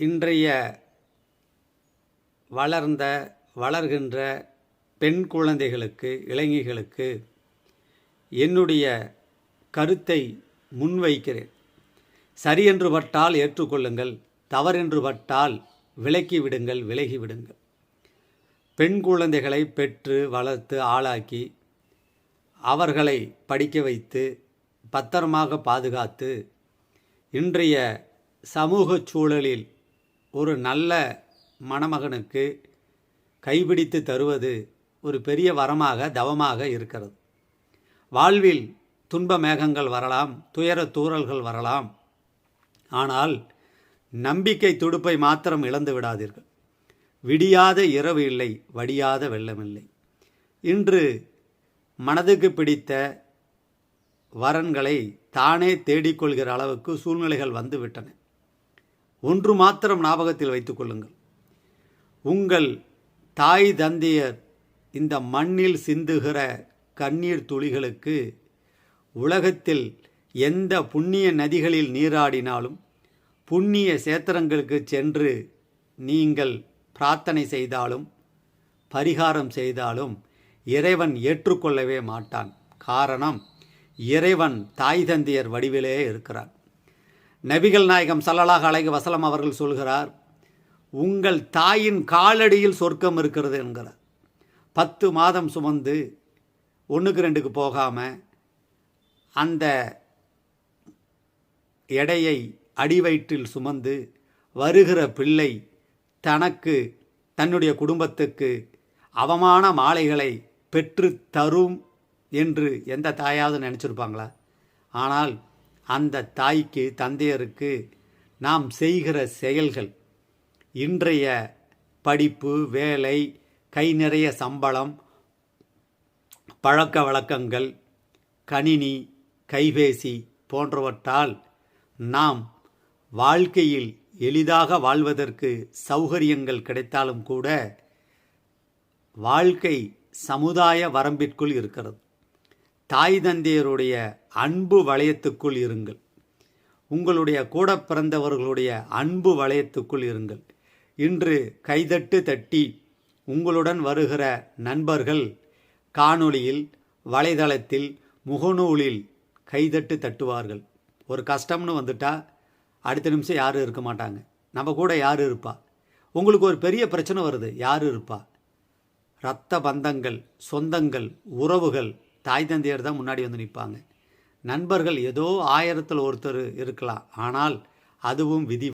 இன்றைய வளர்கின்ற பெண் குழந்தைகளுக்கு, இளைஞர்களுக்கு என்னுடைய கருத்தை முன்வைக்கிறேன். சரியென்று பட்டால் ஏற்றுக்கொள்ளுங்கள், தவறென்று பட்டால் விலகிவிடுங்கள். பெண் குழந்தைகளை பெற்று வளர்த்து ஆளாக்கி அவர்களை படிக்க வைத்து பத்திரமாக பாதுகாத்து இன்றைய சமூக சூழலில் ஒரு நல்ல மணமகனுக்கு கைபிடித்து தருவது ஒரு பெரிய வரமாக, தவமாக இருக்கிறது. வாழ்வில் துன்ப மேகங்கள் வரலாம், துயர தூறல்கள் வரலாம். ஆனால் நம்பிக்கை துடுப்பை மாத்திரம் இழந்து விடாதீர்கள். விடியாத இரவு இல்லை, வடியாத வெள்ளமில்லை. இன்று மனதுக்கு பிடித்த வரன்களை தானே தேடிக்கொள்கிற அளவுக்கு சூழ்நிலைகள் வந்துவிட்டன. ஒன்று மாத்திரம் ஞாபகத்தில் வைத்துக் கொள்ளுங்கள். உங்கள் தாய் தந்தையர் இந்த மண்ணில் சிந்துகிற கண்ணீர் துளிகளுக்கு உலகத்தில் எந்த புண்ணிய நதிகளில் நீராடினாலும், புண்ணிய சேத்திரங்களுக்கு சென்று நீங்கள் பிரார்த்தனை செய்தாலும், பரிகாரம் செய்தாலும் இறைவன் ஏற்றுக்கொள்ளவே மாட்டான். காரணம், இறைவன் தாய் தந்தையர் வடிவிலே இருக்கிறார். நபிகள் நாயகம் ஸல்லல்லாஹு அலைஹி வஸல்லம் அவர்கள் சொல்கிறார், உங்கள் தாயின் காலடியில் சொர்க்கம் இருக்கிறது என்கிறார். 10 மாதம் சுமந்து 1க்கு 2க்கு போகாமல் அந்த எடையை அடிவயிற்றில் சுமந்து வருகிற பிள்ளை தனக்கு, தன்னுடைய குடும்பத்துக்கு அவமான மாலைகளை பெற்று தரும் என்று எந்த தாயாவது நினச்சிருப்பாங்களா? ஆனால் அந்த தாய்க்கு, தந்தையருக்கு நாம் செய்கிற செயல்கள், இன்றைய படிப்பு, வேலை, கை நிறைய சம்பளம், பழக்க வழக்கங்கள், கணினி, கைபேசி போன்றவற்றால் நாம் வாழ்க்கையில் எளிதாக வாழ்வதற்கு சௌகரியங்கள் கிடைத்தாலும் கூட வாழ்க்கை சமுதாய வரம்பிற்குள் இருக்கிறது. தாய் தந்தையருடைய அன்பு வளையத்துக்குள் இருங்கள். உங்களுடைய கூட பிறந்தவர்களுடைய அன்பு வளையத்துக்குள் இருங்கள். இன்று கைதட்டு தட்டி உங்களுடன் வருகிற நண்பர்கள் காணொளியில், வலைதளத்தில், முகநூலில் கைதட்டு தட்டுவார்கள். ஒரு கஷ்டம்னு வந்துட்டால் அடுத்த நிமிஷம் யாரும் இருக்க மாட்டாங்க. நம்ம கூட யார் இருப்பா? உங்களுக்கு ஒரு பெரிய பிரச்சனை வருது, யார் இருப்பா? இரத்த பந்தங்கள், சொந்தங்கள், உறவுகள், தாய் தந்தையர் தான் முன்னாடி வந்து நிற்பாங்க. நண்பர்கள் ஏதோ 1000ல் ஒருத்தர் இருக்கலாம், ஆனால் அதுவும் விதி.